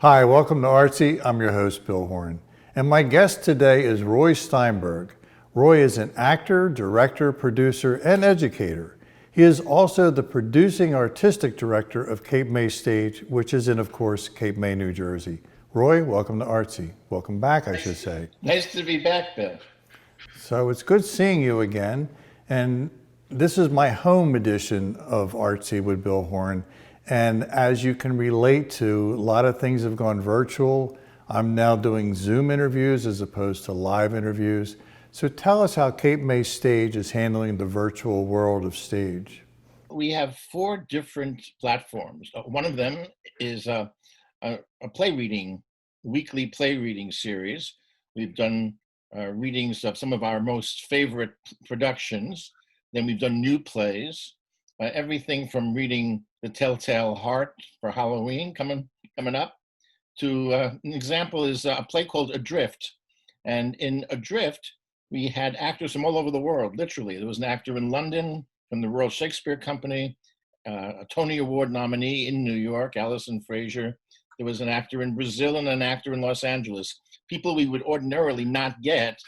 Hi, welcome to ArtC. I'm your host, Bill Horn. And my guest today is Roy Steinberg. Roy is an actor, director, producer, and educator. He is also the producing artistic director of Cape May Stage, which is in, of course, Cape May, New Jersey. Roy, welcome to ArtC. Welcome back, I should say. Nice to be back, Bill. So it's good seeing you again. And this is my home edition of ArtC with Bill Horn. And as you can relate to, a lot of things have gone virtual. I'm now doing Zoom interviews as opposed to live interviews. So tell us how Cape May Stage is handling the virtual world of stage. We have four different platforms. One of them is a play reading, weekly play reading series. We've done readings of some of our most favorite productions. Then we've done new plays, everything from reading The Telltale Heart for Halloween coming up to an example is a play called Adrift. And in Adrift, we had actors from all over the world, literally. There was an actor in London from the Royal Shakespeare Company, a Tony Award nominee in New York, Alison Fraser. There was an actor in Brazil and an actor in Los Angeles. People we would ordinarily not get,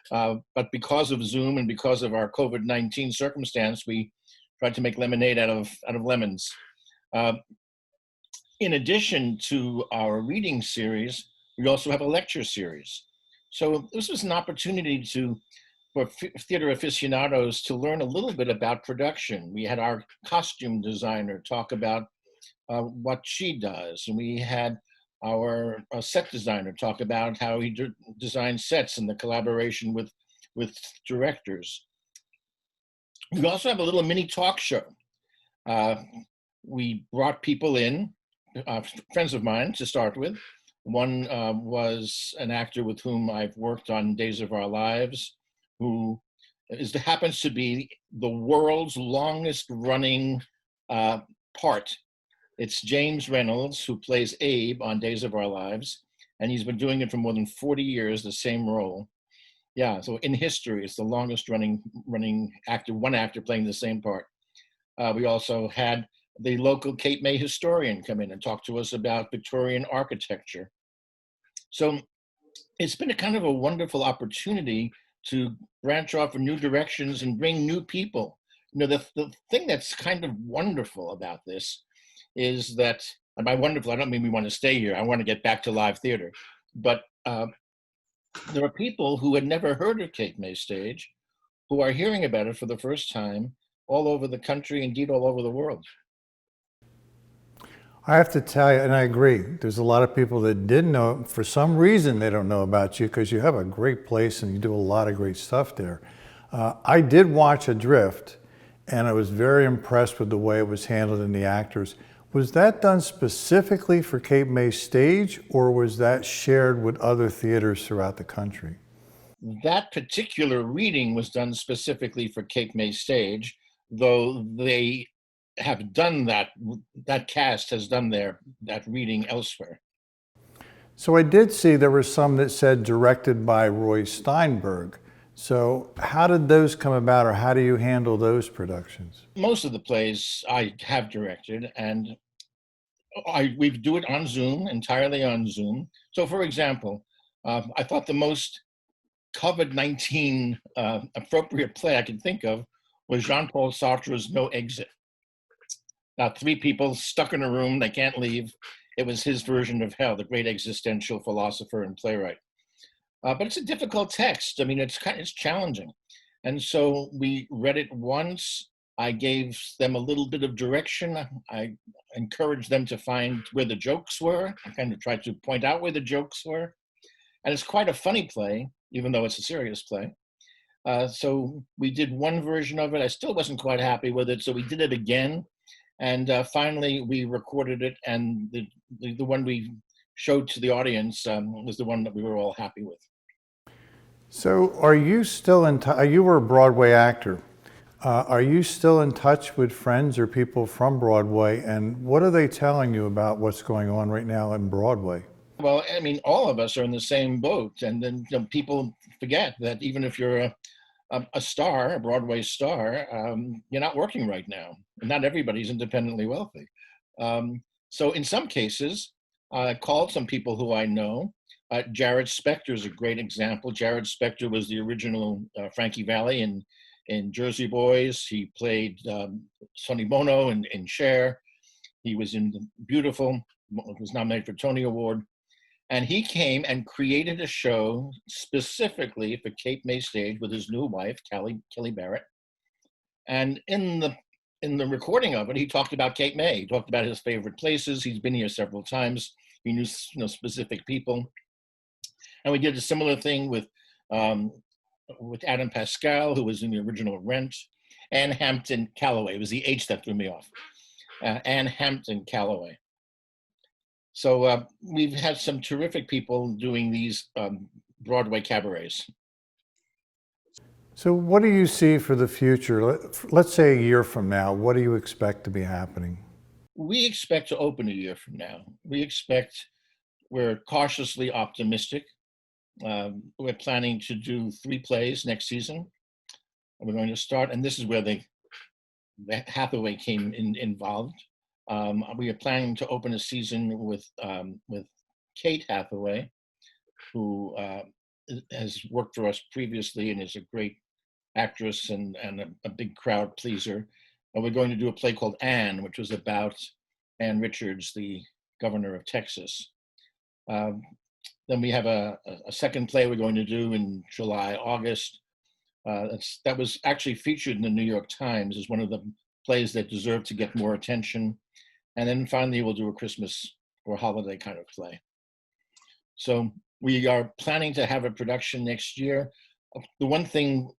but because of Zoom and because of our COVID-19 circumstance, we tried to make lemonade out of lemons. In addition to our reading series, we also have a lecture series. So this was an opportunity for theater aficionados to learn a little bit about production. We had our costume designer talk about what she does, and we had our set designer talk about how he designs sets and the collaboration with directors. We also have a little mini talk show. We brought people in, friends of mine to start with. One was an actor with whom I've worked on Days of Our Lives, who happens to be the world's longest running part. It's James Reynolds, who plays Abe on Days of Our Lives, and he's been doing it for more than 40 years, the same role. Yeah, so in history, it's the longest running actor, one actor playing the same part. We also had the local Cape May historian come in and talk to us about Victorian architecture. So it's been a kind of a wonderful opportunity to branch off in new directions and bring new people. You know, the thing that's kind of wonderful about this is that, and by wonderful, I don't mean we want to stay here. I want to get back to live theater. But there are people who had never heard of Cape May Stage who are hearing about it for the first time all over the country, indeed all over the world. I have to tell you, and I agree, there's a lot of people that didn't know, for some reason they don't know about you because you have a great place and you do a lot of great stuff there. I did watch Adrift and I was very impressed with the way it was handled in the actors. Was that done specifically for Cape May Stage or was that shared with other theaters throughout the country? That particular reading was done specifically for Cape May Stage, though they have done that cast has done that reading elsewhere. So I did see there were some that said directed by Roy Steinberg. So how did those come about or how do you handle those productions? Most of the plays I have directed, and we do it on Zoom, entirely on Zoom. So for example, I thought the most COVID-19 appropriate play I could think of was Jean-Paul Sartre's No Exit. Three people stuck in a room, they can't leave. It was his version of hell, the great existential philosopher and playwright. But it's a difficult text. I mean, it's challenging. And so we read it once. I gave them a little bit of direction. I encouraged them to find where the jokes were. I kind of tried to point out where the jokes were. And it's quite a funny play, even though it's a serious play. So we did one version of it. I still wasn't quite happy with it. So we did it again. And finally, we recorded it, and the one we showed to the audience was the one that we were all happy with. So are you still in touch? You were a Broadway actor. Are you still in touch with friends or people from Broadway? And what are they telling you about what's going on right now in Broadway? Well, I mean, all of us are in the same boat. And then people forget that even if you're a star, a Broadway star, you're not working right now. And not everybody's independently wealthy. So in some cases, I called some people who I know. Jared Spector is a great example. Jared Spector was the original Frankie Valli in Jersey Boys. He played Sonny Bono in Cher. He was in Beautiful, was nominated for Tony Award. And he came and created a show specifically for Cape May Stage with his new wife, Kelly Barrett. And in the recording of it, he talked about Cape May. He talked about his favorite places. He's been here several times. He knew specific people. And we did a similar thing with Adam Pascal, who was in the original Rent, Ann Hampton Calloway. It was the H that threw me off. Ann Hampton Calloway. So we've had some terrific people doing these Broadway cabarets. So what do you see for the future? Let's say a year from now, what do you expect to be happening? We expect to open a year from now. We're cautiously optimistic. We're planning to do 3 plays next season. We're going to start, and this is where the Hathaway came involved. We are planning to open a season with Kate Hathaway, who has worked for us previously and is a great actress and a big crowd pleaser. And we're going to do a play called Anne, which was about Ann Richards, the governor of Texas. Then we have a second play we're going to do in July, August. That was actually featured in the New York Times as one of the plays that deserved to get more attention. And then finally, we'll do a Christmas or holiday kind of play. So we are planning to have a production next year. The one thing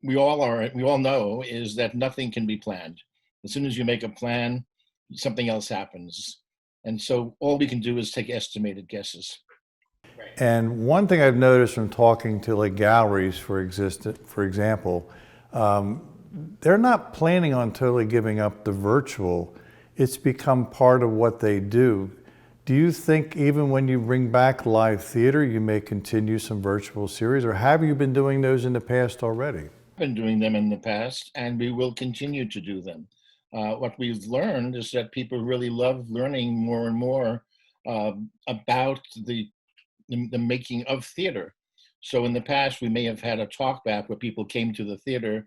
we all know is that nothing can be planned. As soon as you make a plan, something else happens. And so all we can do is take estimated guesses. And one thing I've noticed from talking to like galleries, for example, they're not planning on totally giving up the virtual. It's become part of what they do. Do you think even when you bring back live theater, you may continue some virtual series, or have you been doing those in the past already? Been doing them in the past, and we will continue to do them. What we've learned is that people really love learning more and more about the making of theater. So in the past, we may have had a talk back where people came to the theater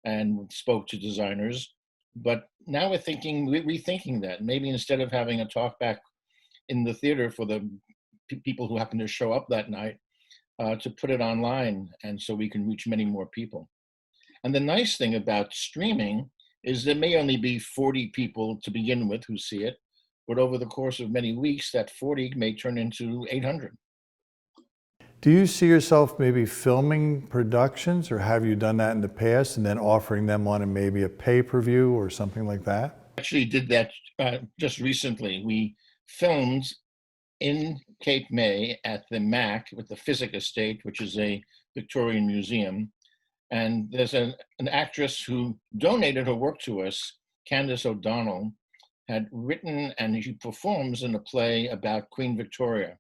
and spoke to designers, but now we're rethinking that. Maybe instead of having a talk back in the theater for the people who happen to show up that night, to put it online, and so we can reach many more people. And the nice thing about streaming is there may only be 40 people to begin with who see it, but over the course of many weeks, that 40 may turn into 800. Do you see yourself maybe filming productions, or have you done that in the past and then offering them on maybe a pay-per-view or something like that? Actually did that just recently. We filmed in Cape May at the MAC with the Physic Estate, which is a Victorian museum. And there's an actress who donated her work to us, Candace O'Donnell, had written, and she performs in a play about Queen Victoria.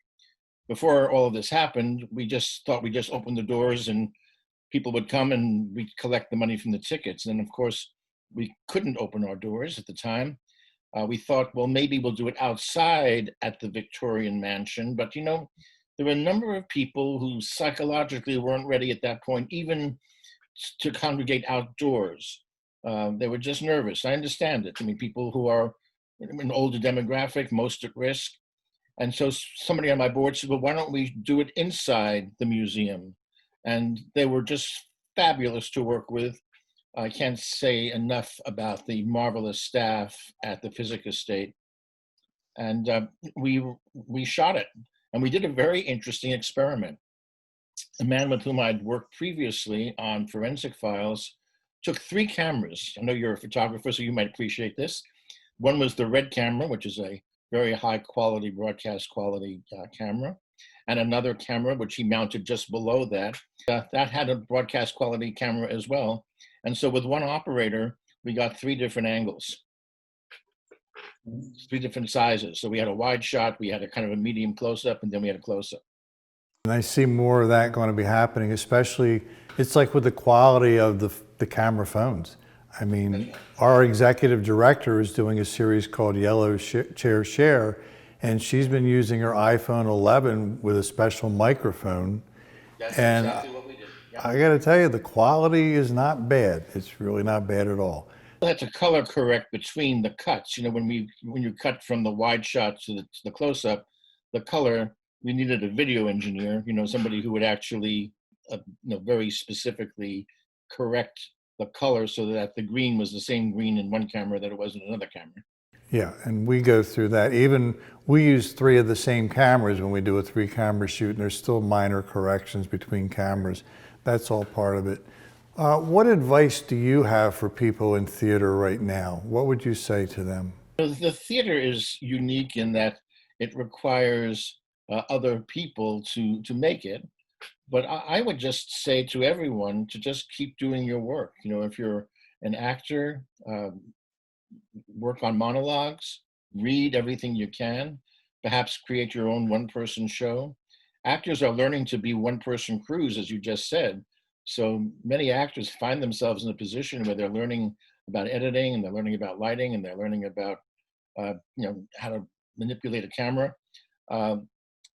Before all of this happened, we just thought we'd just open the doors and people would come and we'd collect the money from the tickets. And of course, we couldn't open our doors at the time. We thought, well, maybe we'll do it outside at the Victorian mansion. But there were a number of people who psychologically weren't ready at that point, even to congregate outdoors. They were just nervous. I understand it. I mean, people who are an older demographic, most at risk. And so somebody on my board said, well, why don't we do it inside the museum? And they were just fabulous to work with. I can't say enough about the marvelous staff at the Physic Estate. And we shot it. And we did a very interesting experiment. A man with whom I'd worked previously on Forensic Files took 3 cameras. I know you're a photographer, so you might appreciate this. One was the red camera, which is a very high quality, broadcast quality camera, and another camera, which he mounted just below that. That had a broadcast quality camera as well. And so with one operator, we got 3 different angles, 3 different sizes. So we had a wide shot, we had a kind of a medium close-up, and then we had a close-up. And I see more of that going to be happening, especially, it's like with the quality of the camera phones. I mean, our executive director is doing a series called Yellow Chair Share, and she's been using her iPhone 11 with a special microphone. That's And exactly what we did. Yeah. I got to tell you, the quality is not bad. It's really not bad at all. We had to color correct between the cuts. You know, when you cut from the wide shot to the close up, the color, we needed a video engineer. You know, somebody who would actually, very specifically correct the color so that the green was the same green in one camera that it was in another camera. Yeah, and we go through that. Even we use 3 of the same cameras when we do a 3-camera shoot, and there's still minor corrections between cameras. That's all part of it. What advice do you have for people in theater right now? What would you say to them? The theater is unique in that it requires other people to make it. But I would just say to everyone to just keep doing your work. You know, if you're an actor, work on monologues, read everything you can, perhaps create your own one-person show. Actors are learning to be one-person crews, as you just said. So many actors find themselves in a position where they're learning about editing, and they're learning about lighting, and they're learning about how to manipulate a camera. Uh,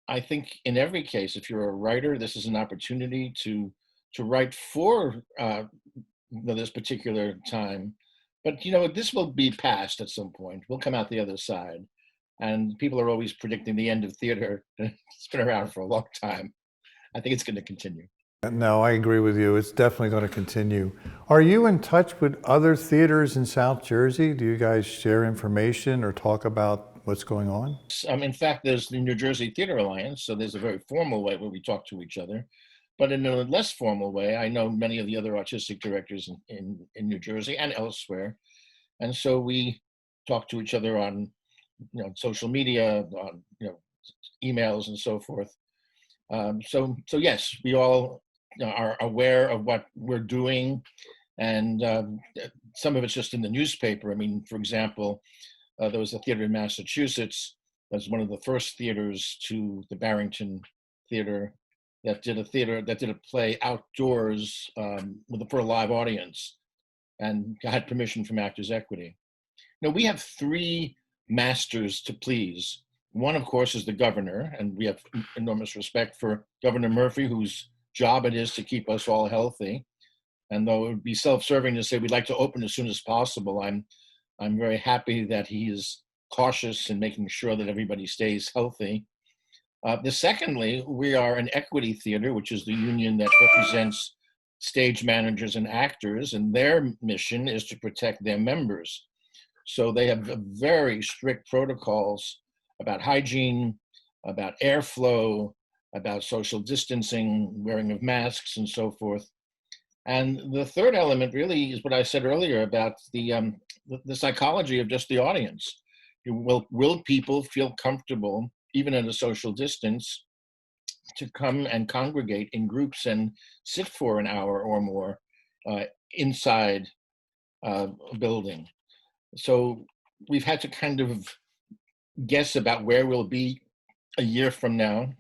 I think in every case, if you're a writer, this is an opportunity to write for this particular time. But this will be past at some point. We'll come out the other side, and people are always predicting the end of theater. It's been around for a long time. I think it's going to continue. No, I agree with you. It's definitely going to continue. Are you in touch with other theaters in South Jersey? Do you guys share information or talk about what's going on? In fact, there's the New Jersey Theater Alliance, so there's a very formal way where we talk to each other. But in a less formal way, I know many of the other artistic directors in New Jersey and elsewhere. And so we talk to each other on social media, on emails and so forth. So yes, we all are aware of what we're doing, and some of it's just in the newspaper. I mean, for example, there was a theater in Massachusetts that was one of the first theaters to the Barrington Theater that did a play outdoors for a live audience, and had permission from Actors Equity. Now, we have 3 masters to please. One, of course, is the governor, and we have enormous respect for Governor Murphy, whose job it is to keep us all healthy. And though it would be self-serving to say we'd like to open as soon as possible, I'm very happy that he is cautious in making sure that everybody stays healthy. Secondly, we are an equity theater, which is the union that represents stage managers and actors, and their mission is to protect their members. So they have very strict protocols about hygiene, about airflow, about social distancing, wearing of masks, and so forth. And the third element really is what I said earlier about the psychology of just the audience. Will people feel comfortable, even at a social distance, to come and congregate in groups and sit for an hour or more inside a building? So we've had to kind of guess about where we'll be a year from now,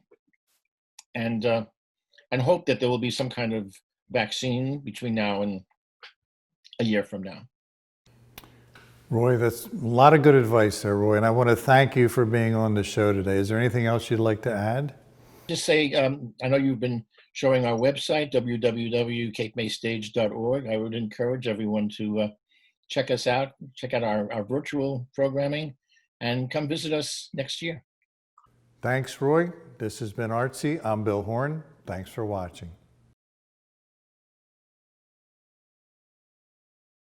and hope that there will be some kind of vaccine between now and a year from now. Roy, that's a lot of good advice there, Roy, and I want to thank you for being on the show today. Is there anything else you'd like to add? Just say, I know you've been showing our website, www.capemaystage.org. I would encourage everyone to check us out, check out our virtual programming, and come visit us next year. Thanks, Roy. This has been ArtC. I'm Bill Horn. Thanks for watching.